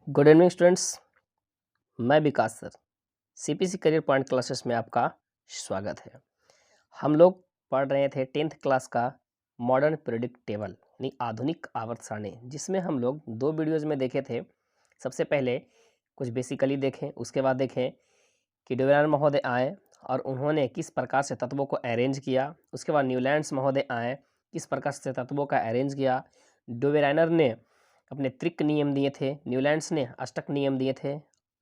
Good evening students. मैं Vikas sir CPC Career Point Classes में आपका स्वागत है। हम लोग पढ़ रहे थे 10th क्लास का मॉडर्न पीरियोडिक टेबल यानी आधुनिक आवर्त सारणी, जिसमें हम लोग 2 वीडियोज़ में देखे थे। सबसे पहले कुछ बेसिकली देखें, उसके बाद देखें कि ड्यूरेनर महोदय आए और उन्होंने किस प्रकार से तत्वों को अरेंज किया। उसके बाद न्यूलैंड्स महोदय आए, किस प्रकार से तत्वों का अरेंज किया। ड्यूरेनर ने अपने त्रिक नियम दिए थे, न्यूलैंड्स ने अष्टक नियम दिए थे।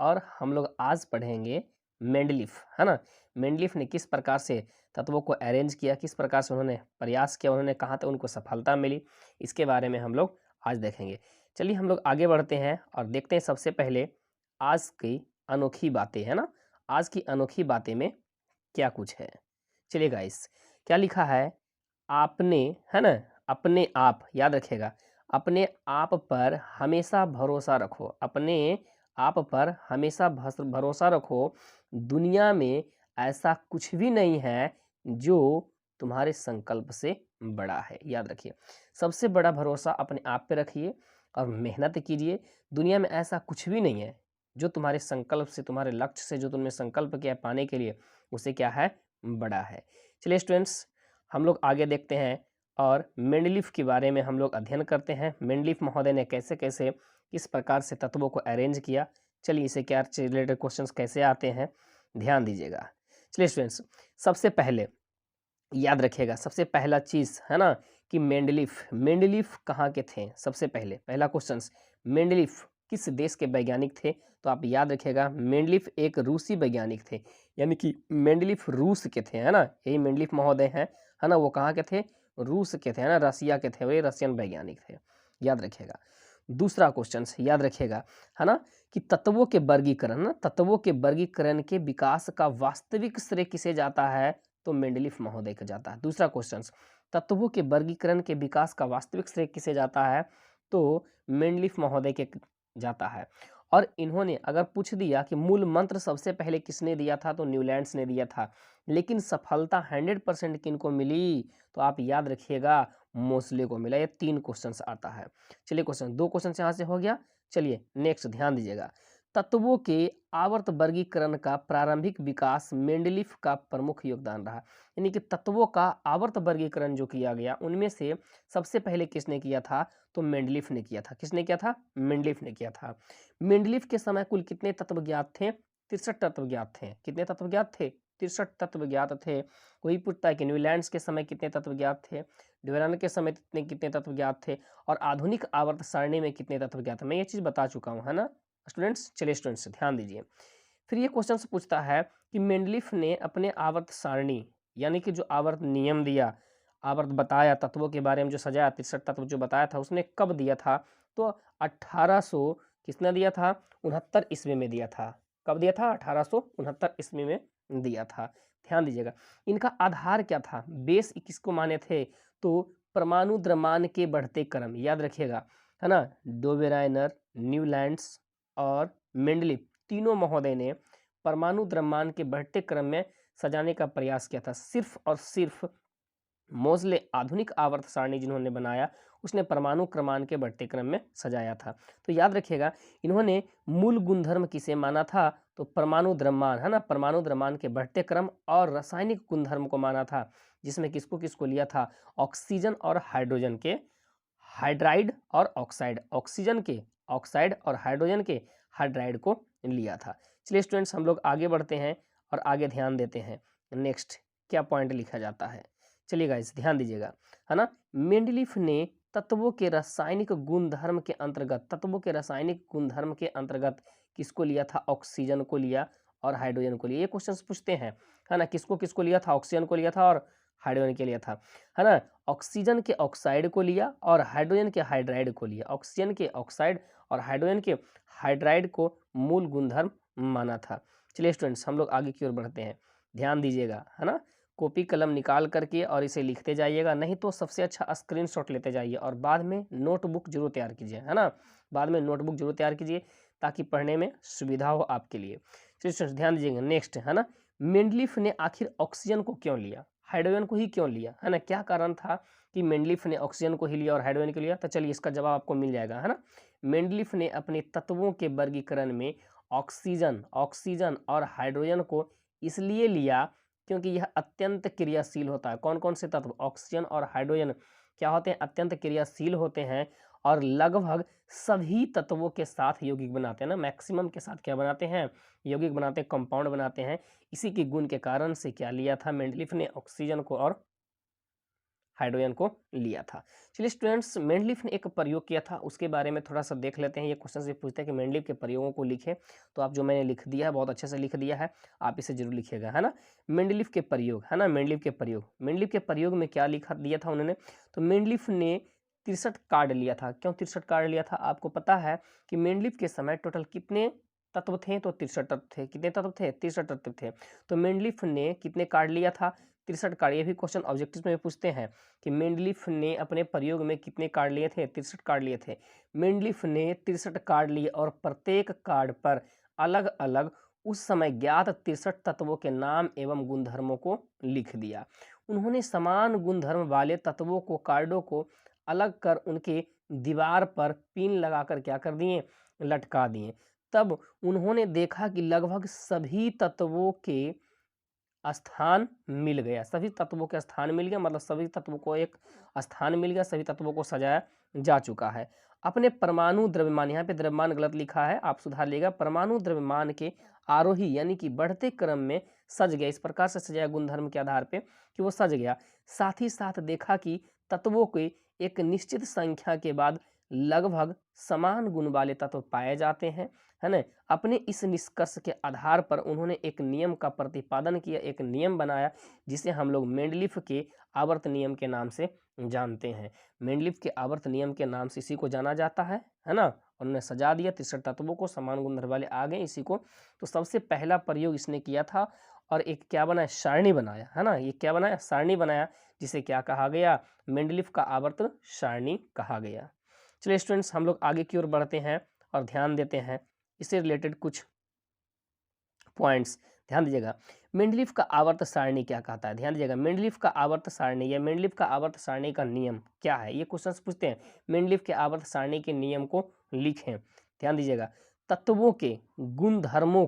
और हम लोग आज पढ़ेंगे मेंडलीफ, है ना। मेंडलीफ ने किस प्रकार से तत्वों को अरेंज किया, किस प्रकार से उन्होंने प्रयास किया, उन्होंने कहाँ तक उनको सफलता मिली, इसके बारे में हम लोग आज देखेंगे। चलिए हम लोग आगे बढ़ते हैं और देखते हैं सबसे पहले आज की अनोखी बातें, है ना। आज की अनोखी बातें में क्या कुछ है। चलिए गाइस, क्या लिखा है आपने, है ना। अपने आप याद रखिएगा, अपने आप पर हमेशा भरोसा रखो, अपने आप पर हमेशा भरोसा रखो। दुनिया में ऐसा कुछ भी नहीं है जो तुम्हारे संकल्प से बड़ा है। याद रखिए, सबसे बड़ा भरोसा अपने आप पे रखिए और मेहनत कीजिए। दुनिया में ऐसा कुछ भी नहीं है जो तुम्हारे संकल्प से, तुम्हारे लक्ष्य से, जो तुमने संकल्प किया पाने के लिए, उसे क्या है, बड़ा है। चलिए स्टूडेंट्स, हम लोग आगे देखते हैं और मेंडलीफ के बारे में हम लोग अध्ययन करते हैं। मेंडलीफ महोदय ने कैसे कैसे किस प्रकार से तत्वों को अरेंज किया। चलिए इसे क्या रिलेटेड क्वेश्चंस कैसे आते हैं, ध्यान दीजिएगा। चलिए स्टूडेंट्स, सबसे पहले याद रखिएगा, सबसे पहला चीज़ है ना कि मेंडलीफ कहाँ के थे। सबसे पहले पहला क्वेश्चन, मेंडलीफ किस देश के वैज्ञानिक थे। तो आप याद रखिएगा, मेंडलीफ एक रूसी वैज्ञानिक थे, यानी कि मेंडलीफ रूस के थे, है ना। यही मेंडलीफ महोदय हैं, है ना। वो कहाँ के थे, रूस के थे, है ना, रसिया के थे, वे रशियन वैज्ञानिक थे। याद रखिएगा। दूसरा क्वेश्चन याद रखिएगा, है ना, कि तत्वों के वर्गीकरण, ना तत्वों के वर्गीकरण के विकास का वास्तविक श्रेय किसे जाता है। तो मेंडलीफ महोदय को जाता है। दूसरा क्वेश्चन, तत्वों के वर्गीकरण के विकास का वास्तविक श्रेय किसे जाता है। तो मेंडलीफ महोदय के जाता है। और इन्होंने अगर पूछ दिया कि मूल मंत्र सबसे पहले किसने दिया था, तो न्यूलैंड्स ने दिया था। लेकिन सफलता 100% किनको मिली, तो आप याद रखिएगा, मोस्ले को मिला। ये 3 क्वेश्चन आता है। चलिए क्वेश्चन 2 क्वेश्चन यहाँ से हो गया। चलिए नेक्स्ट ध्यान दीजिएगा, तत्वों के आवर्त वर्गीकरण का प्रारंभिक विकास मेंडलीफ का प्रमुख योगदान रहा। यानी कि तत्वों का आवर्त वर्गीकरण जो किया गया, उनमें से सबसे पहले किसने किया था, तो मेंडलीफ ने किया था। किसने किया था, मेंडलीफ ने किया था। मेंडलीफ के समय कुल कितने तत्व ज्ञात थे, 63 तत्व ज्ञात थे। कितने तत्व ज्ञात थे, 63 तत्व ज्ञात थे। कोई पूछता है कि न्यूलैंड्स के समय कितने तत्व ज्ञात थे, ड्यूरेनर के समय कितने तत्व ज्ञात थे, और आधुनिक आवर्त सारणी में कितने तत्व ज्ञात थे। मैं ये चीज़ बता चुका हूँ, है ना स्टूडेंट्स। चलिए स्टूडेंट्स ध्यान दीजिए। फिर ये क्वेश्चन पूछता है कि मेंडलीफ ने अपने आवर्त सारणी, यानी कि जो आवर्त नियम दिया, आवर्त बताया, तत्वों के बारे में जो सजाया, 63 तत्व जो बताया था, उसने कब दिया था। तो 1800 किसने दिया था, 69 ईस्वी में दिया था। कब दिया था, 1869 ईस्वी में दिया था। ध्यान दीजिएगा, इनका आधार क्या था, बेस किसको माने थे, तो परमाणु द्रव्यमान के बढ़ते क्रम। याद रखिएगा, है ना। डोबेराइनर, न्यूलैंड्स और मेंडलीफ तीनों महोदय ने परमाणु द्रव्यमान के बढ़ते क्रम में सजाने का प्रयास किया था। सिर्फ और सिर्फ मोज़ले आधुनिक आवर्त सारणी जिन्होंने बनाया, उसने परमाणु क्रमांक के बढ़ते क्रम में सजाया था। तो याद रखिएगा, इन्होंने मूल गुणधर्म किसे माना था, तो परमाणु द्रव्यमान, है ना, परमाणु द्रव्यमान के बढ़ते क्रम और रासायनिक गुणधर्म को माना था, जिसमें किसको किसको लिया था, ऑक्सीजन और हाइड्रोजन के हाइड्राइड और ऑक्साइड, ऑक्सीजन के ऑक्साइड और हाइड्रोजन के हाइड्राइड को लिया था। चलिए स्टूडेंट्स, हम लोग आगे बढ़ते हैं और आगे ध्यान देते हैं। नेक्स्ट क्या पॉइंट लिखा जाता है, चलिए गाइस ध्यान दीजिएगा, है ना। मेंडलीफ ने तत्वों के रासायनिक गुणधर्म के अंतर्गत, तत्वों के रासायनिक गुणधर्म के अंतर्गत किसको लिया था, ऑक्सीजन को लिया और हाइड्रोजन को लिया। ये क्वेश्चंस पूछते हैं, है ना, किसको किसको लिया था, ऑक्सीजन को लिया था और हाइड्रोजन के लिया था, है ना। ऑक्सीजन के ऑक्साइड को लिया और हाइड्रोजन के हाइड्राइड को लिया। ऑक्सीजन के ऑक्साइड और हाइड्रोजन के हाइड्राइड को मूल गुणधर्म माना था। चलिए स्टूडेंट्स, हम लोग आगे की ओर बढ़ते हैं। ध्यान दीजिएगा, है ना, कॉपी कलम निकाल करके और इसे लिखते जाइएगा, नहीं तो सबसे अच्छा स्क्रीनशॉट लेते जाइए और बाद में नोटबुक जरूर तैयार कीजिए, है ना। बाद में नोटबुक जरूर तैयार कीजिए ताकि पढ़ने में सुविधा हो आपके लिए। चलिए स्टूडेंट्स ध्यान दीजिएगा। नेक्स्ट, है ना, मेंडलीफ ने आखिर ऑक्सीजन को क्यों लिया, हाइड्रोजन को ही क्यों लिया, है ना। क्या कारण था कि मेंडलीफ ने ऑक्सीजन को ही लिया और हाइड्रोजन को लिया, तो चलिए इसका जवाब आपको मिल जाएगा, है ना। मेंडलीफ ने अपने तत्वों के वर्गीकरण में ऑक्सीजन और हाइड्रोजन को इसलिए लिया क्योंकि यह अत्यंत क्रियाशील होता है। कौन कौन से तत्व? ऑक्सीजन और हाइड्रोजन क्या होते हैं? अत्यंत क्रियाशील होते हैं और लगभग सभी तत्वों के साथ यौगिक बनाते हैं ना, मैक्सिमम के साथ क्या बनाते हैं? यौगिक बनाते हैं, कंपाउंड बनाते हैं। इसी के गुण के कारण से क्या लिया था मेंडलीफ ने? ऑक्सीजन को और हाइड्रोजन को लिया था। चलिए स्टूडेंट्स, मेंडलीफ ने एक प्रयोग किया था, उसके बारे में थोड़ा सा देख लेते हैं। ये क्वेश्चन से पूछते हैं कि मेंडलीफ के प्रयोगों को लिखें, तो आप जो मैंने लिख दिया है बहुत अच्छे से लिख दिया है, आप इसे जरूर लिखिएगा, है ना। मेंडलीफ के प्रयोग, है ना, मेंडलीफ के प्रयोग में क्या लिखा दिया था उन्होंने? तो मेंडलीफ ने 63 कार्ड लिया था। क्यों 63 कार्ड लिया था? आपको पता है कि मेंडलीफ के समय टोटल कितने तत्व थे? तो 63 तत्व थे। कितने तत्व थे? 63 तत्व थे। तो मेंडलीफ ने कितने कार्ड लिया था? 63 कार्ड। ये भी क्वेश्चन ऑब्जेक्टिव में पूछते हैं कि मेंडलीफ ने अपने प्रयोग में कितने कार्ड लिए थे? 63 कार्ड लिए थे। मेंडलीफ ने 63 कार्ड लिए और प्रत्येक कार्ड पर अलग अलग उस समय ज्ञात 63 तत्वों के नाम एवं गुणधर्मों को लिख दिया। उन्होंने समान गुणधर्म वाले तत्वों को, कार्डों को अलग कर उनके दीवार पर पिन लगाकर क्या कर दिए? लटका दिए। तब उन्होंने देखा कि लगभग सभी तत्वों के स्थान मिल गया। सभी तत्वों के स्थान मिल गया, मतलब सभी तत्वों को एक स्थान मिल गया, सभी तत्वों को सजाया जा चुका है। अपने परमाणु द्रव्यमान, यहाँ पे द्रव्यमान गलत लिखा है, आप सुधार लेगा। परमाणु द्रव्यमान के आरोही यानी कि बढ़ते क्रम में सज गया। इस प्रकार से सजाया गुणधर्म के आधार पे कि वो सज गया। साथ ही साथ देखा कि तत्वों के एक निश्चित संख्या के बाद लगभग समान गुण वाले तत्व पाए जाते हैं, है ना। अपने इस निष्कर्ष के आधार पर उन्होंने एक नियम का प्रतिपादन किया, एक नियम बनाया जिसे हम लोग मेंडलीफ के आवर्त नियम के नाम से जानते हैं। मेंडलीफ के आवर्त नियम के नाम से इसी को जाना जाता है ना। उन्होंने सजा दिया 63 तत्वों को, समान गुणधर्म वाले आ गए इसी को। तो सबसे पहला प्रयोग इसने किया था और एक क्या बनाया? सारणी बनाया, है ना। ये क्या बनाया? सारणी बनाया, जिसे क्या कहा गया? मेंडलीफ का आवर्त सारणी कहा गया। चलिए स्टूडेंट्स, हम लोग आगे की ओर बढ़ते हैं और ध्यान देते हैं इससे रिलेटेड कुछ पॉइंट्स। ध्यान दीजिएगा, मेंडलीफ का आवर्त सारणी क्या कहता है? ध्यान दीजिएगा, मेंडलीफ का आवर्त सारणी या मेंडलीफ का आवर्त सारणी का नियम क्या है? ये क्वेश्चन पूछते हैं। मेंडलीफ के आवर्त सारणी के नियम को लिखें। ध्यान दीजिएगा, तत्वों के गुणधर्मों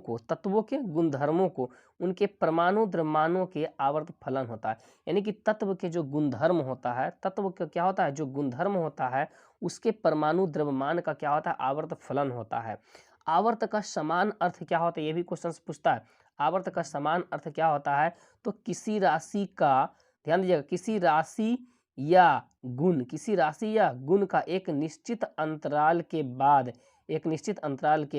को उनके परमाणु द्रव्यमानों के आवर्त फलन होता है। यानी कि तत्व के जो गुणधर्म होता है, तत्व का क्या होता है? जो गुणधर्म होता है उसके परमाणु द्रव्यमान का क्या होता है? आवर्त फलन होता है। आवर्त का समान अर्थ क्या होता है? ये भी क्वेश्चन पूछता है। आवर्त का समान अर्थ क्या होता है? तो किसी राशि का, ध्यान दीजिएगा, किसी राशि या गुण का एक निश्चित अंतराल के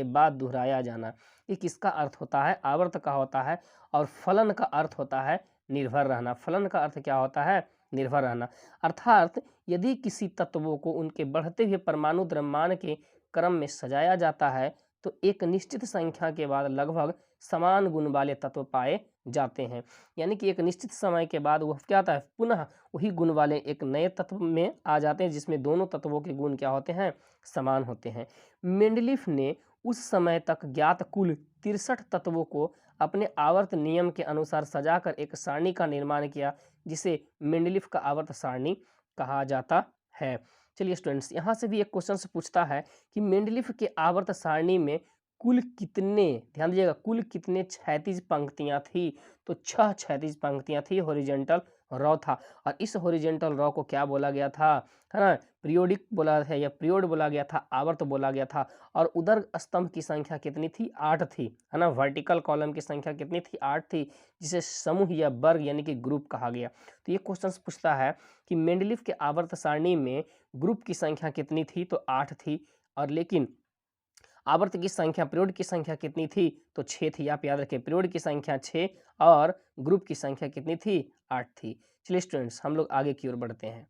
बाद दोहराया जाना। ये किसका अर्थ होता है? आवर्त का होता है। और फलन का अर्थ होता है निर्भर रहना। फलन का अर्थ क्या होता है? निर्भर रहना। अर्थात यदि किसी तत्वों को उनके बढ़ते हुए परमाणु द्रव्यमान के क्रम में सजाया जाता है तो एक निश्चित संख्या के बाद लगभग समान गुण वाले तत्व पाए जाते हैं। यानी कि एक निश्चित समय के बाद वह क्या होता है? पुनः वही गुण वाले एक नए तत्व में आ जाते हैं जिसमें दोनों तत्वों के गुण क्या होते हैं? समान होते हैं। मेंडलीफ ने उस समय तक ज्ञात कुल 63 तत्वों को अपने आवर्त नियम के अनुसार सजाकर एक सारणी का निर्माण किया जिसे मेंडलीफ का आवर्त सारणी कहा जाता है। चलिए स्टूडेंट्स, यहाँ से भी एक क्वेश्चन से पूछता है कि मेंडलीफ के आवर्त सारणी में कुल कितने, ध्यान दीजिएगा, कुल कितने क्षैतिज पंक्तियां थी? तो 6 क्षैतिज पंक्तियां थी, हॉरिजॉन्टल रॉ था। और इस हॉरिजॉन्टल रॉ को क्या बोला गया था? है ना, पीरियोडिक बोला था या पीरियड बोला गया था, आवर्त बोला गया था। और उधर स्तंभ की संख्या कितनी थी? 8 थी, है ना। वर्टिकल कॉलम की संख्या कितनी थी? 8 थी, जिसे समूह या वर्ग यानी कि ग्रुप कहा गया। तो ये क्वेश्चन पूछता है कि मेंडलीफ के आवर्त सारणी में ग्रुप की संख्या कितनी थी? तो 8 थी। और लेकिन आवर्त की संख्या, पीरियड की संख्या कितनी थी? तो 6 थी। आप याद रखें, पीरियड की संख्या 6 और ग्रुप की संख्या कितनी थी? 8 थी। चलिए स्टूडेंट्स, हम लोग आगे की ओर बढ़ते हैं।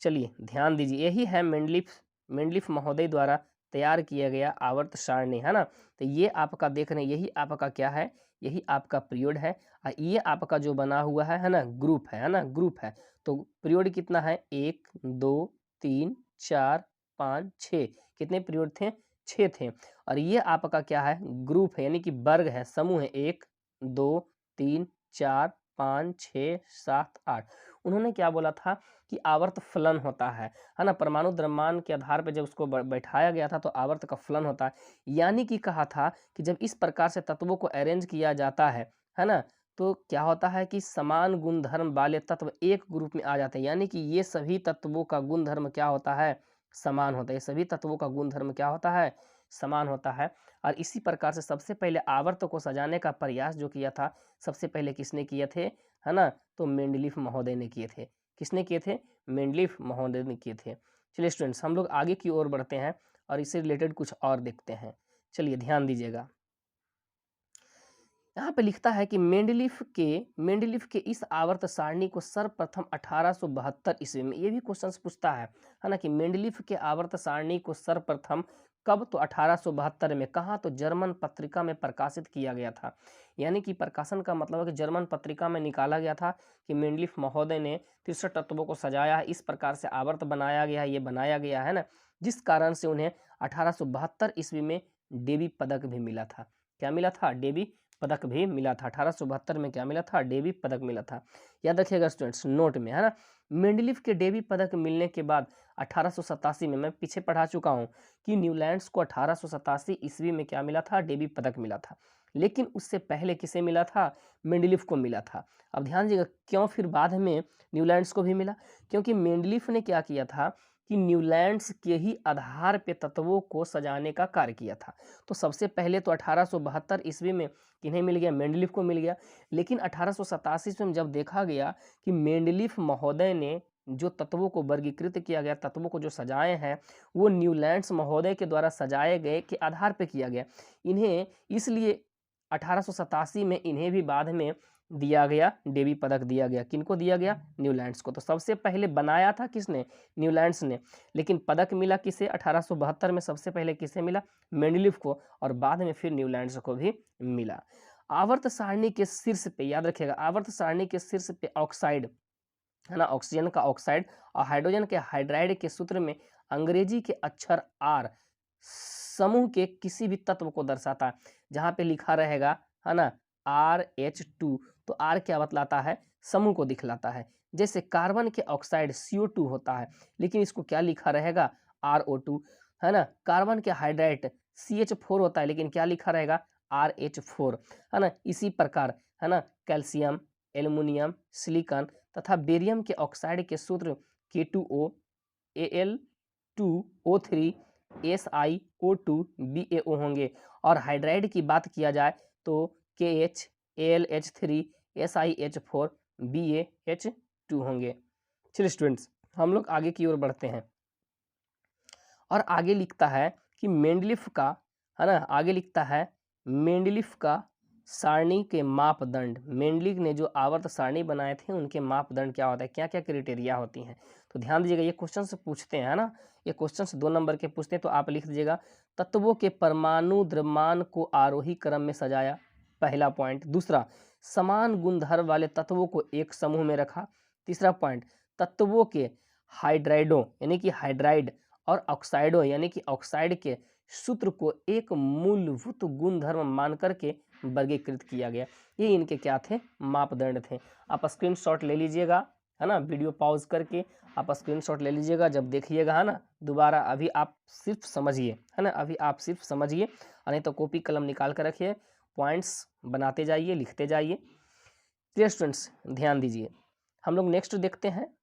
चलिए ध्यान दीजिए, यही है मेंडलीफ महोदय द्वारा तैयार किया गया आवर्त सारणी, है ना। तो ये आपका देख रहे हैं, यही आपका क्या है? यही आपका पीरियड है। और ये आपका जो बना हुआ है ना, ग्रुप है ना, ग्रुप है। तो पीरियड कितना है? 1 2 3 4 5 6। कितने पीरियड थे? 6 थे। और ये आपका क्या है? ग्रुप है, यानी कि वर्ग है, समूह है। 1 2 3 4 5 6 7 8। उन्होंने क्या बोला था कि आवर्त फलन होता है ना। परमाणु द्रव्यमान के आधार पर जब उसको बैठाया गया था तो आवर्त का फलन होता है, यानी कि कहा था कि जब इस प्रकार से तत्वों को अरेंज किया जाता है ना, तो क्या होता है कि समान गुणधर्म वाले तत्व एक ग्रुप में आ जाते हैं, यानी कि ये सभी तत्वों का गुणधर्म क्या होता है, समान होता है। ये सभी तत्वों का गुणधर्म क्या होता है, समान होता है। और इसी प्रकार से सबसे पहले आवर्त को सजाने का प्रयास जो किया था, सबसे पहले किसने किए थे, है ना, तो मेंडलीफ महोदय ने किए थे। किसने किए थे, मेंडलीफ महोदय ने किए थे। चलिए स्टूडेंट्स, हम लोग आगे की ओर बढ़ते हैं और इससे रिलेटेड कुछ और देखते हैं। चलिए ध्यान दीजिएगा, यहाँ पे लिखता है कि मेंडलीफ के इस आवर्त सारणी को सर्वप्रथम 1872 ईस्वी में, ये भी क्वेश्चन पूछता है ना, कि मेंडलीफ के आवर्त सारणी को सर्वप्रथम कब, तो 1872 में। कहाँ, तो जर्मन पत्रिका में प्रकाशित किया गया था। यानी कि प्रकाशन का मतलब है कि जर्मन पत्रिका में निकाला गया था कि मेंडलीफ महोदय ने 63 तत्वों को सजाया है, इस प्रकार से आवर्त बनाया गया है, ये बनाया गया है ना, जिस कारण से उन्हें 1872 ईस्वी में डेवी पदक भी मिला था। क्या मिला था, डेवी पदक भी मिला था। 1872 में क्या मिला था, डेवी पदक मिला था। याद रखिएगा स्टूडेंट्स नोट में, है ना। मेंडलीफ के डेवी पदक मिलने के बाद 1887 में, मैं पीछे पढ़ा चुका हूँ कि न्यूलैंड्स को 1887 ईस्वी में क्या मिला था, डेवी पदक मिला था। लेकिन उससे पहले किसे मिला था, मेंडलीफ को मिला था। अब ध्यान दीजिएगा क्यों फिर बाद में न्यूलैंड्स को भी मिला, क्योंकि मेंडलीफ ने क्या किया था कि न्यूलैंड्स के ही आधार पे तत्वों को सजाने का कार्य किया था। तो सबसे पहले तो 1872 ईस्वी में किन्हें मिल गया, मेंडलीफ को मिल गया। लेकिन 1887 में जब देखा गया कि मेंडलीफ महोदय ने जो तत्वों को वर्गीकृत किया गया, तत्वों को जो सजाए हैं, वो न्यूलैंड्स महोदय के द्वारा सजाए गए के आधार पर किया गया, इन्हें इसलिए 1887 में इन्हें भी बाद में दिया गया, डेवी पदक दिया गया। किनको दिया गया, न्यूलैंड्स को। तो सबसे पहले बनाया था किसने, न्यूलैंड्स ने, लेकिन पदक मिला किसे, 1872 में सबसे पहले किसे मिला, मेंडलीफ को, और बाद में फिर न्यूलैंड्स को भी मिला। आवर्त सारणी के शीर्ष पे, याद रखिएगा, आवर्त सारणी के शीर्ष पे ऑक्साइड, है ना, ऑक्सीजन का ऑक्साइड और हाइड्रोजन के हाइड्राइड के सूत्र में अंग्रेजी के अक्षर आर समूह के किसी भी तत्व को दर्शाता है। जहाँ पे लिखा रहेगा, है ना, RH2, तो आर क्या बतलाता है, समूह को दिखलाता है। जैसे कार्बन के ऑक्साइड CO2 होता है, लेकिन इसको क्या लिखा रहेगा, RO2, है ना। कार्बन के हाइड्राइड CH4 होता है, लेकिन क्या लिखा रहेगा, RH4, है ना। इसी प्रकार, है ना, कैल्शियम, एल्युमिनियम, सिलिकॉन तथा बेरियम के ऑक्साइड के सूत्र K2O, Al2O3, SiO2, BaO होंगे। और हाइड्राइड की बात किया जाए तो KH, AlH3, SiH4, BaH2 होंगे। चलिए स्टूडेंट्स, हम लोग आगे की ओर बढ़ते हैं और आगे लिखता है कि मेंडलीफ का, है ना, आगे लिखता है मेंडलीफ का सारणी के मापदंड। मेंडलीफ ने जो आवर्त सारणी बनाए थे उनके मापदंड क्या होता है, क्या क्या क्राइटेरिया होती हैं। तो ध्यान दीजिएगा, ये क्वेश्चन से पूछते हैं, है ना, ये क्वेश्चन 2 नंबर के पूछते हैं, तो आप लिख दीजिएगा तत्वों के परमाणु द्रव्यमान को आरोही क्रम में सजाया, पहला पॉइंट। दूसरा, समान गुणधर्म वाले तत्वों को एक समूह में रखा। तीसरा पॉइंट, तत्वों के हाइड्राइडों यानी कि हाइड्राइड और ऑक्साइडों यानी कि ऑक्साइड के सूत्र को एक मूलभूत गुणधर्म मान करके वर्गीकृत किया गया। ये इनके क्या थे, मापदंड थे। आप स्क्रीनशॉट ले लीजिएगा, है ना, वीडियो पॉज करके आप स्क्रीनशॉट ले लीजिएगा, जब देखिएगा, है ना, दोबारा अभी आप सिर्फ समझिए, है ना, अभी आप सिर्फ समझिए, नहीं तो कॉपी कलम निकाल कर रखिए, पॉइंट्स बनाते जाइए, लिखते जाइए। चलिए स्टूडेंट्स ध्यान दीजिए, हम लोग नेक्स्ट देखते हैं।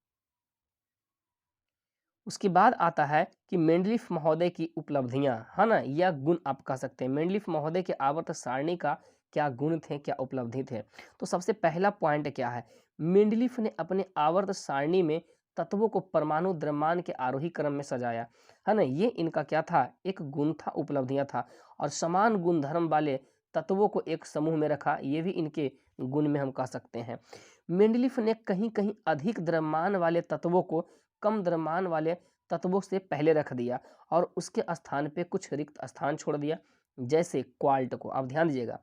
उसके बाद आता है कि मेंडलीफ महोदय की उपलब्धियां, है ना, या गुण आप कह सकते हैं। मेंडलीफ महोदय के आवर्त सारणी का क्या गुण थे, क्या उपलब्धि थे। तो सबसे पहला पॉइंट क्या है, मेंडलीफ ने अपने आवर्त सारणी में तत्वों को परमाणु द्रव्यमान के आरोही क्रम में सजाया, है ना। ये इनका क्या था, एक गुण था, उपलब्धियां था। और समान गुणधर्म वाले तत्वों को एक समूह में रखा, ये भी इनके गुण में हम कह सकते हैं। मेंडलीफ ने कहीं कहीं अधिक द्रव्यमान वाले तत्वों को कम द्रव्यमान वाले तत्वों से पहले रख दिया और उसके स्थान पे कुछ रिक्त स्थान छोड़ दिया, जैसे क्वाल्ट को। अब ध्यान दीजिएगा,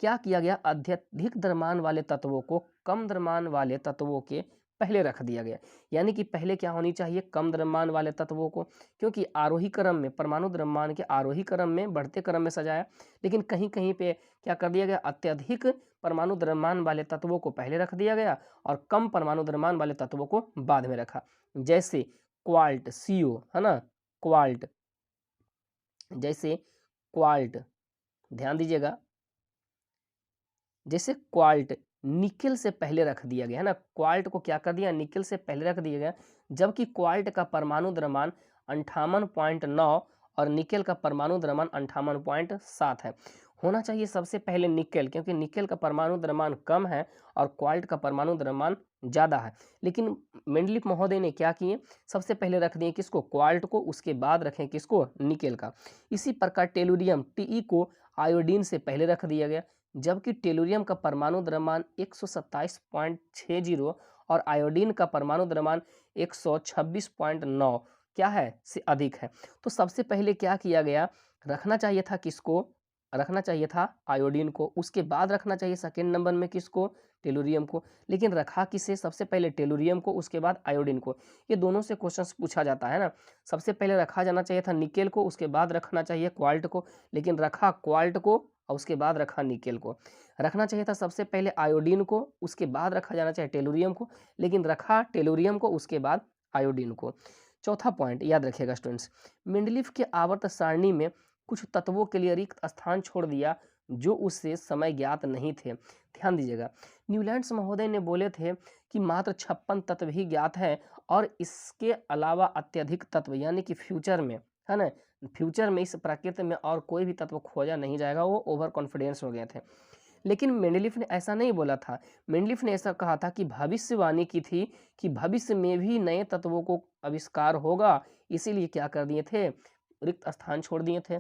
क्या किया गया, अत्यधिक द्रव्यमान वाले तत्वों को कम द्रव्यमान वाले तत्वों के पहले रख दिया गया। यानी कि पहले क्या होनी चाहिए, कम द्रव्यमान वाले तत्वों को, क्योंकि आरोही क्रम में परमाणु द्रव्यमान के आरोही क्रम में बढ़ते क्रम में सजाया, लेकिन कहीं कहीं पे क्या कर दिया गया, अत्यधिक परमाणु द्रव्यमान वाले तत्वों को पहले रख दिया गया और कम परमाणु द्रव्यमान वाले तत्वों को बाद में रखा। जैसे क्वाल्ट CO, है ना, क्वाल्ट, जैसे क्वाल्ट, ध्यान दीजिएगा, जैसे क्वाल्ट निकेल से पहले रख दिया गया है ना, क्वाल्ट को क्या कर दिया, निकेल से पहले रख दिया गया, जबकि क्वाल्ट का परमाणु द्रव्यमान 58.9 और निकेल का परमाणु द्रव्यमान 58.7 है। होना चाहिए सबसे पहले निकेल, क्योंकि निकेल का परमाणु द्रव्यमान कम है और क्वाल्ट का परमाणु द्रव्यमान ज़्यादा है। लेकिन मेंडलीफ महोदय ने क्या किए, सबसे पहले रख दिए किसको, क्वाल्ट को, उसके बाद रखें किसको, निकेल का। इसी प्रकार टेलुरियम TE को आयोडीन से पहले रख दिया गया, जबकि टेलुरियम का परमाणु द्रव्यमान 127.60 और आयोडीन का परमाणु द्रव्यमान 126.9 क्या है, से अधिक है। तो सबसे पहले क्या किया गया, रखना चाहिए था किसको, रखना चाहिए था आयोडीन को, उसके बाद रखना चाहिए सेकेंड नंबर में किसको, टेलुरियम को, लेकिन रखा किसे, सबसे पहले टेलुरियम को, उसके बाद आयोडीन को। ये दोनों से क्वेश्चंस पूछा जाता है ना, सबसे पहले रखा जाना चाहिए था निकेल को, उसके बाद रखना चाहिए क्वाल्ट को, लेकिन रखा क्वाल्ट को और उसके बाद रखा निकेल को। रखना चाहिए था सबसे पहले आयोडीन को, उसके बाद रखा जाना चाहिए टेलुरियम को, लेकिन रखा टेलुरियम को, उसके बाद आयोडीन को। चौथा पॉइंट याद रखिएगा स्टूडेंट्स, मेंडलीफ के आवर्त सारणी में कुछ तत्वों के लिए रिक्त स्थान छोड़ दिया जो उससे समय ज्ञात नहीं थे। ध्यान दीजिएगा, न्यूलैंड्स महोदय ने बोले थे कि मात्र 56 तत्व ही ज्ञात हैं और इसके अलावा अत्यधिक तत्व, यानी कि फ्यूचर में, है ना, फ्यूचर में इस प्रकृति में और कोई भी तत्व खोजा नहीं जाएगा, वो ओवर कॉन्फिडेंस हो गए थे। लेकिन मेंडलीफ ने ऐसा नहीं बोला था, मेंडलीफ ने ऐसा कहा था कि भविष्यवाणी की थी कि भविष्य में भी नए तत्वों को आविष्कार होगा, इसीलिए क्या कर दिए थे, रिक्त स्थान छोड़ दिए थे।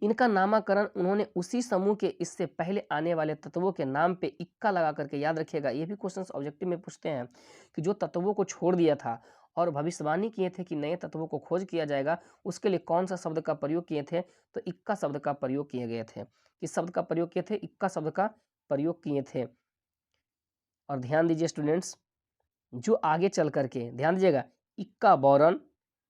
इनका नामकरण उन्होंने उसी समूह के इससे पहले आने वाले तत्वों के नाम पे इक्का लगा करके, याद रखिएगा, ये भी क्वेश्चंस ऑब्जेक्टिव में पूछते हैं कि जो तत्वों को छोड़ दिया था और भविष्यवाणी किए थे कि नए तत्वों को खोज किया जाएगा, उसके लिए कौन सा शब्द का प्रयोग किए थे, तो इक्का शब्द का प्रयोग किए गए थे। किस शब्द का प्रयोग किए थे, इक्का शब्द का प्रयोग किए थे। और ध्यान दीजिए स्टूडेंट्स, जो आगे चल करके, ध्यान दीजिएगा, इक्का बोरॉन,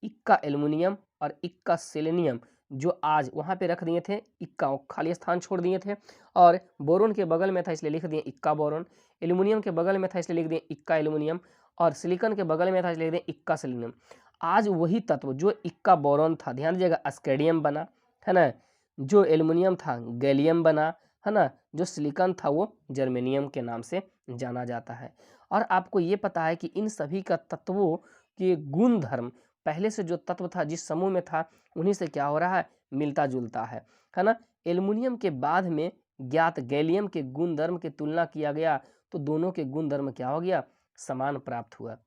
इक्का एल्युमिनियम और इक्का सेलेनियम, जो आज वहाँ पे रख दिए थे, इक्का खाली स्थान छोड़ दिए थे, और बोरोन के बगल में था इसलिए लिख दिए इक्का बोरोन, एल्युमिनियम के बगल में था इसलिए लिख दिए इक्का एल्युमिनियम, और सिलिकॉन के बगल में था इसलिए लिख दिए इक्का सिलिकॉन। आज वही तत्व जो इक्का बोरोन था, ध्यान दीजिएगा, अस्केडियम बना, है ना, जो एल्युमिनियम था गैलियम बना, है ना, जो सिलिकॉन था वो जर्मेनियम के नाम से जाना जाता है। और आपको ये पता है कि इन सभी का तत्वों के गुण धर्म, पहले से जो तत्व था जिस समूह में था उन्हीं से क्या हो रहा है, मिलता जुलता है ना। एल्युमिनियम के बाद में ज्ञात गैलियम के गुण धर्म की तुलना किया गया तो दोनों के गुण धर्म क्या हो गया, समान प्राप्त हुआ।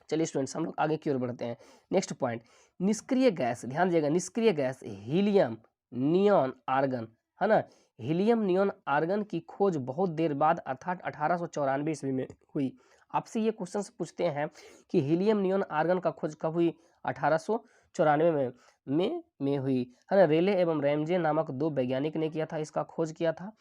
चलिए स्टूडेंट्स, हम लोग आगे की ओर बढ़ते हैं। नेक्स्ट पॉइंट, निष्क्रिय गैस, ध्यान दीजिएगा, निष्क्रिय गैस हीलियम, नियॉन, आर्गन, है ना, हीलियम, नियॉन, आर्गन की खोज बहुत देर बाद अर्थात 1894 ईस्वी में हुई। आपसे ये क्वेश्चन पूछते हैं कि हीलियम, नियॉन, आर्गन का खोज कब हुई, 1894 में हुई, है ना। रेले एवं रैमजे नामक दो वैज्ञानिक ने किया था, इसका खोज किया था।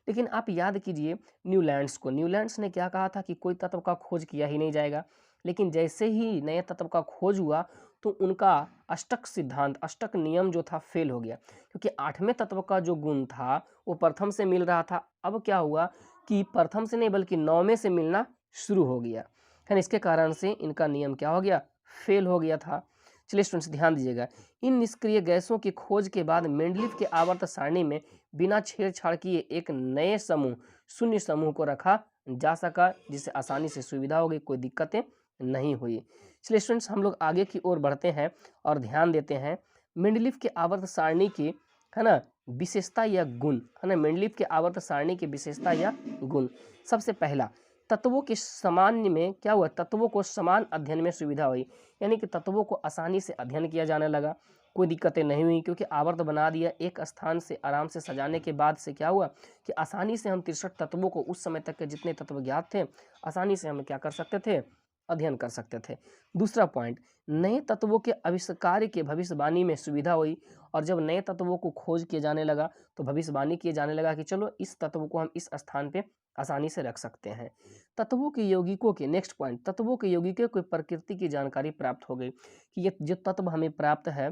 लेकिन आप याद कीजिए न्यूलैंड्स को, न्यूलैंड्स ने क्या कहा था कि कोई तत्व का खोज किया ही नहीं जाएगा, लेकिन जैसे ही नए तत्व का खोज हुआ तो उनका अष्टक सिद्धांत, अष्टक नियम जो था फेल हो गया, क्योंकि 8वें तत्व का जो गुण था वो प्रथम से मिल रहा था। अब क्या हुआ कि प्रथम से नहीं बल्कि 9वें से मिलना शुरू हो गया, है ना। इसके कारण से इनका नियम क्या हो गया, फेल हो गया था। चलिए स्टूडेंट्स ध्यान दीजिएगा, इन निष्क्रिय गैसों की खोज के बाद मेंडलीफ के आवर्त सारणी में बिना छेड़छाड़ किए एक नए समूह, शून्य समूह को रखा जा सका, जिससे आसानी से सुविधा हो गई, कोई दिक्कतें नहीं हुई। चलिए स्टूडेंट्स, हम लोग आगे की ओर बढ़ते हैं और ध्यान देते हैं मेंडलीफ के आवर्त सारणी की, है ना, विशेषता या गुण, है ना, मेंडलीफ के आवर्त सारणी की विशेषता या गुण। सबसे पहला, तत्वों के सामान्य में क्या हुआ, तत्वों को समान अध्ययन में सुविधा हुई, यानी कि तत्वों को आसानी से अध्ययन किया जाने लगा, कोई दिक्कतें नहीं हुई, क्योंकि आवर्त बना दिया, एक स्थान से आराम से सजाने के बाद से क्या हुआ कि आसानी से हम 63 तत्वों को, उस समय तक के जितने तत्व ज्ञात थे, आसानी से हम क्या कर सकते थे, अध्ययन कर सकते थे। दूसरा पॉइंट, नए तत्वों के आविष्कार के भविष्यवाणी में सुविधा हुई, और जब नए तत्वों को खोज किए जाने लगा तो भविष्यवाणी किए जाने लगा कि चलो इस तत्व को हम इस स्थान पे आसानी से रख सकते हैं। तत्वों के यौगिकों के नेक्स्ट पॉइंट, तत्वों के यौगिकों की प्रकृति की जानकारी प्राप्त हो गई कि ये जो तत्व हमें प्राप्त है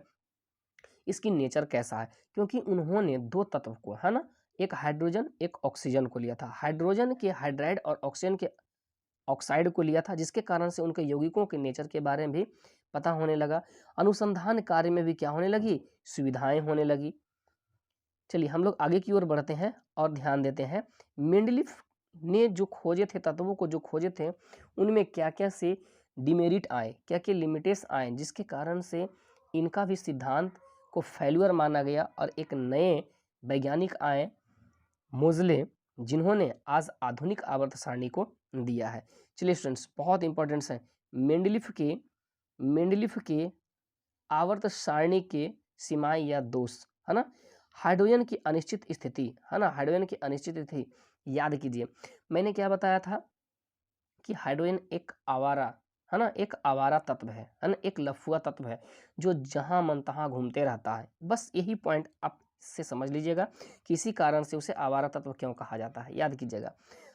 इसकी नेचर कैसा है, क्योंकि उन्होंने दो तत्व को, है ना, एक हाइड्रोजन एक ऑक्सीजन को लिया था, हाइड्रोजन के हाइड्राइड और ऑक्सीजन के ऑक्साइड को लिया था, जिसके कारण से उनके यौगिकों के नेचर के बारे में भी पता होने लगा। अनुसंधान कार्य में भी क्या होने लगी, सुविधाएं होने लगी। चलिए हम लोग आगे की ओर बढ़ते हैं और ध्यान देते हैं मेंडलीफ ने जो खोजे थे, तत्वों को जो खोजे थे, उनमें क्या क्या से डिमेरिट आए, क्या क्या लिमिटेस आए, जिसके कारण से इनका भी सिद्धांत को फेल्यूर माना गया और एक नए वैज्ञानिक आए मोजले, जिन्होंने आज आधुनिक आवर्त सारणी को दिया है। चलिए स्टूडेंट्स बहुत इंपॉर्टेंट है, मेंडलीफ के आवर्त सारणी के सीमाएं या दोष, है ना, हाइड्रोजन की अनिश्चित स्थिति, है ना, हाइड्रोजन की अनिश्चित स्थिति याद कीजिए। मैंने क्या बताया था कि हाइड्रोजन एक आवारा, है ना, एक आवारा तत्व है ना, एक लफुआ तत्व है जो जहां मन तहां घूमते रहता है। बस यही पॉइंट आप से समझ लीजिएगा कि इसी कारण से उसे आवारा तत्व क्यों कहा जाता है, याद कीजिएगा,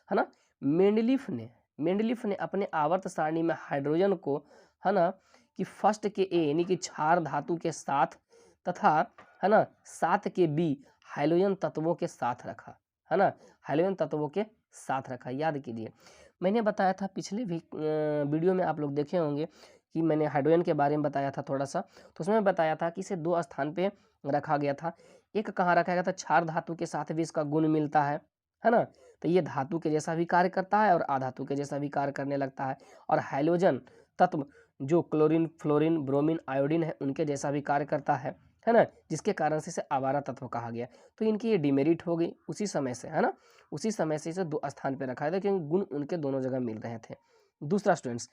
है ना। मेंडलीफ ने अपने आवर्त सारणी में हाइड्रोजन को, है ना, कि फर्स्ट के ए यानी कि क्षार धातु के साथ तथा, है ना, 7 के बी हाइड्रोजन तत्वों के साथ रखा, है ना, हाइड्रोजन तत्वों के साथ रखा, याद कीजिए। मैंने बताया था पिछले भी वीडियो में आप लोग देखे होंगे कि मैंने हाइड्रोजन के बारे में बताया था थोड़ा सा, तो उसमें बताया था कि इसे दो स्थान पे रखा गया था। एक कहाँ रखा गया था, क्षार धातु के साथ भी इसका गुण मिलता है ना, तो ये धातु के जैसा भी कार्य करता है और अधातु के जैसा भी कार्य करने लगता है। और हाइड्रोजन तत्व जो क्लोरीन फ्लोरीन ब्रोमीन आयोडीन है उनके जैसा भी कार्य करता है ना, जिसके कारण से इसे आवारा तत्व कहा गया। तो इनकी ये डिमेरिट हो गई उसी समय से, है ना, उसी समय से इसे दो स्थान पे रखा था क्योंकि गुण उनके दोनों जगह मिल रहे थे। दूसरा स्टूडेंट्स,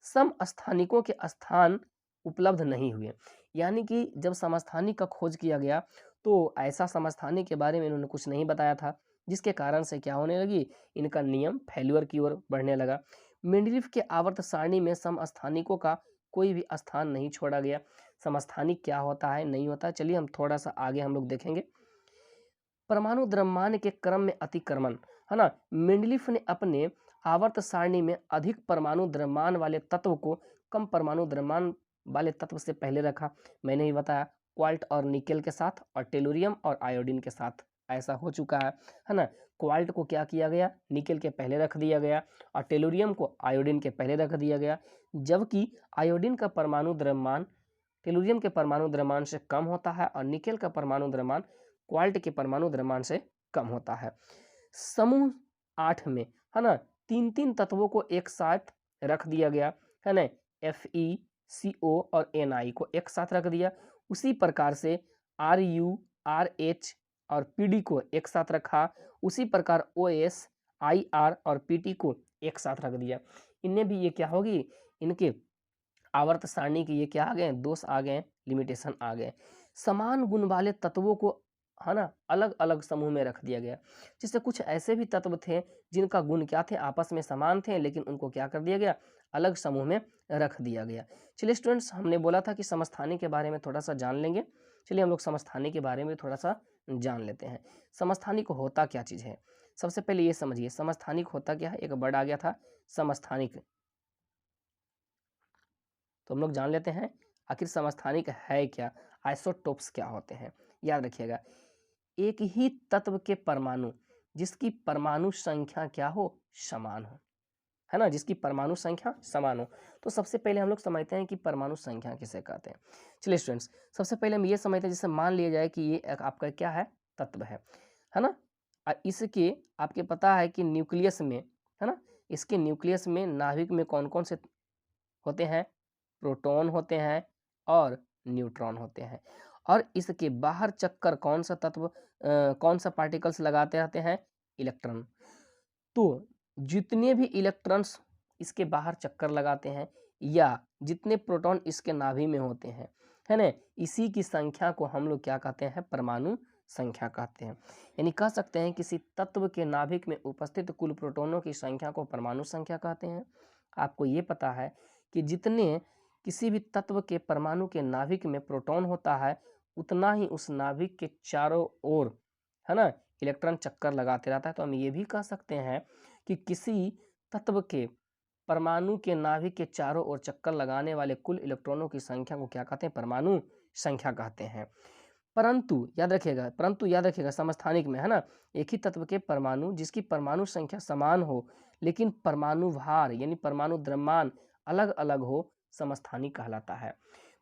समस्थानिकों के स्थान उपलब्ध नहीं हुए, यानी कि जब समस्थानिक का खोज किया गया तो ऐसा समस्थानिक के बारे में इन्होंने कुछ नहीं बताया था, जिसके कारण से क्या होने लगी, इनका नियम फेल्यूर की ओर बढ़ने लगा। मेंडलीफ के आवर्त सारणी में समस्थानिकों का कोई भी स्थान नहीं छोड़ा गया। समस्थानिक क्या होता है, नहीं होता, चलिए हम थोड़ा सा आगे हम लोग देखेंगे। परमाणु द्रव्यमान के क्रम में अतिक्रमण, है ना, मेंडलीफ ने अपने आवर्त सारणी में अधिक परमाणु द्रव्यमान वाले तत्व को कम परमाणु द्रव्यमान वाले तत्व से पहले रखा। मैंने ही बताया क्वाल्ट और निकेल के साथ और टेलुरियम और आयोडीन के साथ ऐसा हो चुका है ना। क्वाल्ट को क्या किया गया, निकेल के पहले रख दिया गया और टेलुरियम को आयोडीन के पहले रख दिया गया, जबकि आयोडीन का परमाणु द्रव्यमान टेलुरियम के परमाणु द्रव्यमान से कम होता है और निकेल का परमाणु द्रव्यमान क्वाल्ट के परमाणु द्रव्यमान से कम होता है। समूह 8 में, है ना, तीन तीन तत्वों को एक साथ रख दिया गया, है ना, FeCO और Na को एक साथ रख दिया। उसी प्रकार से Ru RH और Pd को एक साथ रखा। उसी प्रकार OS IR और PT को एक साथ रख दिया। इनमें भी ये क्या होगी, इनके आवर्त सारणी के ये क्या आ गए, दोष आ गए, लिमिटेशन आ गए। समान गुण वाले तत्वों को, है ना, अलग अलग समूह में रख दिया गया। जिससे कुछ ऐसे भी तत्व थे जिनका गुण क्या थे, आपस में समान थे, लेकिन उनको क्या कर दिया गया, अलग समूह में रख दिया गया। चलिए स्टूडेंट्स, हमने बोला था कि समस्थानिक के बारे में थोड़ा सा जान लेंगे। चलिए हम लोग समस्थानिक के बारे में थोड़ा सा जान लेते हैं। समस्थानिक होता क्या चीज़ है, सबसे पहले ये समझिए समस्थानिक होता क्या है। एक वर्ड आ गया था समस्थानिक, तो हम लोग जान लेते हैं आखिर समस्थानिक है क्या, आइसोटोप्स क्या होते हैं। याद रखिएगा, एक ही तत्व के परमाणु जिसकी परमाणु संख्या क्या हो, समान हो, है ना, जिसकी परमाणु संख्या समान हो। तो सबसे पहले हम लोग समझते हैं कि परमाणु संख्या किसे कहते हैं। चलिए स्टूडेंट्स, सबसे पहले हम ये समझते हैं, जैसे मान लिया जाए कि ये एक आपका क्या है, तत्व है ना, इसके आपके पता है कि न्यूक्लियस में, है ना, इसके न्यूक्लियस में नाभिक में कौन कौन से होते हैं, प्रोटॉन होते हैं और न्यूट्रॉन होते हैं। और इसके बाहर चक्कर कौन सा तत्व कौन सा पार्टिकल्स लगाते रहते हैं, इलेक्ट्रॉन। तो जितने भी इलेक्ट्रॉन्स इसके बाहर चक्कर लगाते हैं या जितने प्रोटॉन इसके नाभि में होते हैं, है ना, इसी की संख्या को हम लोग क्या कहते हैं, परमाणु संख्या कहते हैं। यानी कह सकते हैं किसी तत्व के नाभिक में उपस्थित कुल प्रोटॉनों की संख्या को परमाणु संख्या कहते हैं। आपको ये पता है कि जितने किसी भी तत्व के परमाणु के नाभिक में प्रोटॉन होता है, उतना ही उस नाभिक के चारों ओर, है ना, इलेक्ट्रॉन चक्कर लगाते रहता है। तो हम ये भी कह सकते हैं कि किसी तत्व के परमाणु के नाभिक के चारों ओर चक्कर लगाने वाले कुल इलेक्ट्रॉनों की संख्या को क्या कहते हैं? परमाणु संख्या कहते हैं। परंतु याद रखिएगा समस्थानिक में, है ना, एक ही तत्व के परमाणु जिसकी परमाणु संख्या समान हो लेकिन परमाणु भार यानी परमाणु द्रव्यमान अलग अलग हो, समस्थानिक कहलाता है।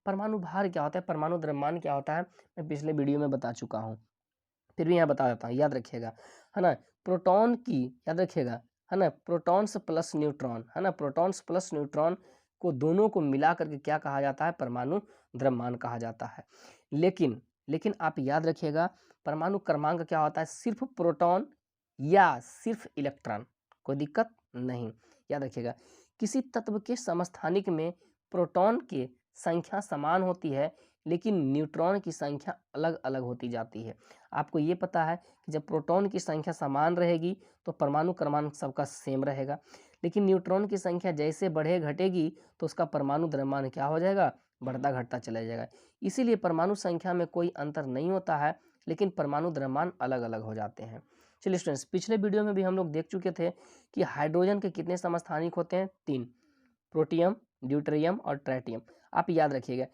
परमाणु भार क्या होता है, परमाणु द्रव्यमान क्या होता है, मैं पिछले वीडियो में बता चुका हूँ, फिर भी यहाँ बता देता हूँ, याद रखिएगा, है ना। प्रोटॉन की, याद रखिएगा, है ना, प्रोटॉन्स प्लस न्यूट्रॉन, है ना, प्रोटॉन्स प्लस न्यूट्रॉन को दोनों को मिला करके क्या कहा जाता है? परमाणु द्रव्यमान कहा जाता है। लेकिन आप याद रखिएगा, परमाणु क्रमांक क्या होता है? सिर्फ प्रोटॉन या सिर्फ इलेक्ट्रॉन, कोई दिक्कत नहीं। याद रखिएगा, किसी तत्व के समस्थानिक में प्रोटॉन की संख्या समान होती है लेकिन न्यूट्रॉन की संख्या अलग अलग होती जाती है। आपको ये पता है कि जब प्रोटॉन की संख्या समान रहेगी तो परमाणु क्रमांक सबका सेम रहेगा, लेकिन न्यूट्रॉन की संख्या जैसे बढ़े घटेगी तो उसका परमाणु द्रव्यमान क्या हो जाएगा? बढ़ता घटता चला जाएगा। इसीलिए परमाणु संख्या में कोई अंतर नहीं होता है लेकिन परमाणु द्रव्यमान अलग अलग हो जाते हैं। चलिए स्टूडेंट्स, पिछले वीडियो में भी हम लोग देख चुके थे कि हाइड्रोजन के कितने समस्थानिक होते हैं? 3, प्रोटियम, ड्यूटेरियम और ट्राइटियम। आप याद रखिएगा,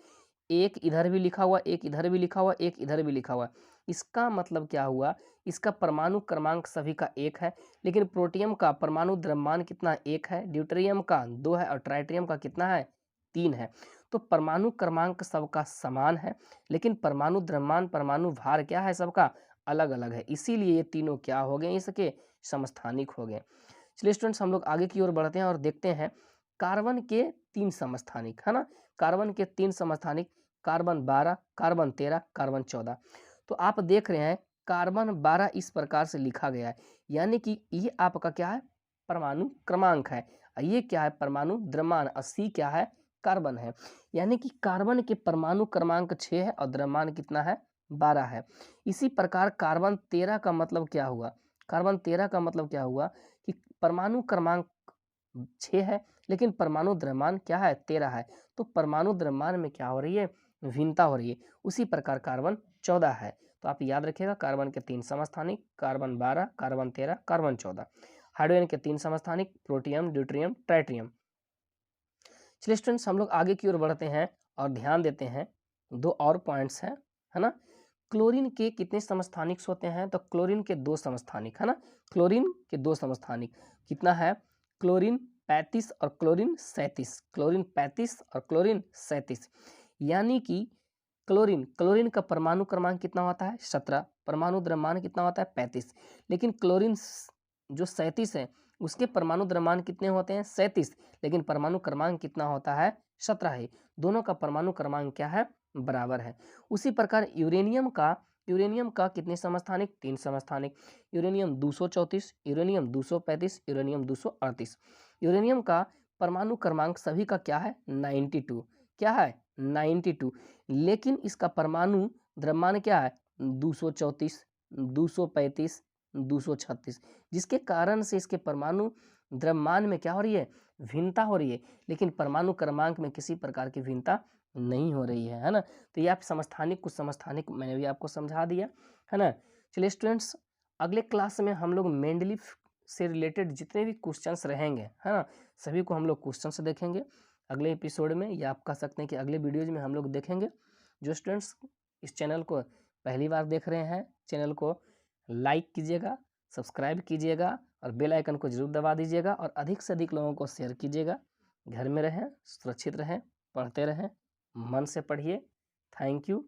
एक इधर भी लिखा हुआ, एक इधर भी लिखा हुआ, एक इधर भी लिखा हुआ। इसका मतलब क्या हुआ? इसका परमाणु क्रमांक सभी का 1 है, लेकिन प्रोटियम का परमाणु द्रव्यमान कितना? 1 है, ड्यूटेरियम का 2 है और ट्राइटियम का कितना है? 3 है। तो परमाणु क्रमांक सबका समान है लेकिन परमाणु द्रव्यमान, परमाणु भार क्या है? सबका अलग अलग है। इसीलिए ये तीनों क्या हो गए? इसके समस्थानिक हो गए। चलिए स्टूडेंट्स, हम लोग आगे की ओर बढ़ते हैं और देखते हैं कार्बन के 3 समस्थानिक, है ना। कार्बन के 3 समस्थानिक, कार्बन 12, कार्बन 13, कार्बन 14। तो आप देख रहे हैं कार्बन 12 इस प्रकार से लिखा गया है, यानी कि ये आपका क्या है? परमाणु क्रमांक है। ये क्या है? परमाणु द्रव्यमान। और C क्या है? कार्बन है। यानी कि कार्बन के परमाणु क्रमांक 6 है और द्रव्यमान कितना है? 12 है। इसी प्रकार कार्बन 13 का मतलब क्या हुआ? कार्बन 13 का मतलब क्या हुआ कि परमाणु क्रमांक 6 है लेकिन परमाणु द्रव्यमान क्या है? 13 है। तो परमाणु द्रव्यमान में क्या हो रही है? भिन्नता हो रही है। उसी प्रकार कार्बन 14 है। तो आप याद रखिएगा, कार्बन के 3 समस्थानिक, कार्बन 12, कार्बन 13, कार्बन 14। हाइड्रोजन के 3 समस्थानिक, प्रोटियम, ड्यूटेरियम, ट्राइटियम। चलिए स्टूडेंट्स, हम लोग आगे की ओर बढ़ते हैं और ध्यान देते हैं, 2 और पॉइंट्स हैं, है ना। क्लोरीन के कितने समस्थानिक होते हैं? तो क्लोरीन के 2 समस्थानिक, है ना। क्लोरीन के 2 समस्थानिक कितना है? क्लोरीन 35 और क्लोरीन 37। क्लोरीन 35 और क्लोरीन 37। यानी कि क्लोरीन का परमाणु क्रमांक कितना होता है? 17। परमाणु द्रव्यमान कितना होता है? 35। लेकिन क्लोरीन जो 37 है उसके परमाणु द्रव्यमान कितने होते हैं? 37। लेकिन परमाणु क्रमांक कितना होता है? 17 है। दोनों का परमाणु क्रमांक क्या है? बराबर है। उसी प्रकार यूरेनियम का कितने समस्थानिक? 3 समस्थानिक। Uranium 234, uranium 235, uranium 238। यूरेनियम का परमाणु क्रमांक सभी का क्या है? 92। क्या है? 92। लेकिन इसका परमाणु द्रव्यमान क्या है? 234, 235, 236, जिसके कारण से इसके परमाणु द्रव्यमान में क्या हो रही है? भिन्नता हो रही है, लेकिन परमाणु क्रमांक में किसी प्रकार की भिन्नता नहीं हो रही है ना। तो ये आप समस्थानिक, कुछ समस्थानिक मैंने भी आपको समझा दिया, है ना। चलिए स्टूडेंट्स, अगले क्लास में हम लोग मेंडलीफ से रिलेटेड जितने भी क्वेश्चंस रहेंगे, है ना, सभी को हम लोग क्वेश्चंस देखेंगे अगले एपिसोड में, या आप कह सकते हैं कि अगले वीडियोज में हम लोग देखेंगे। जो स्टूडेंट्स इस चैनल को पहली बार देख रहे हैं, चैनल को लाइक कीजिएगा, सब्सक्राइब कीजिएगा और बेल आइकन को जरूर दबा दीजिएगा और अधिक से अधिक लोगों को शेयर कीजिएगा। घर में रहें, सुरक्षित रहें, पढ़ते रहें, मन से पढ़िए। Thank you.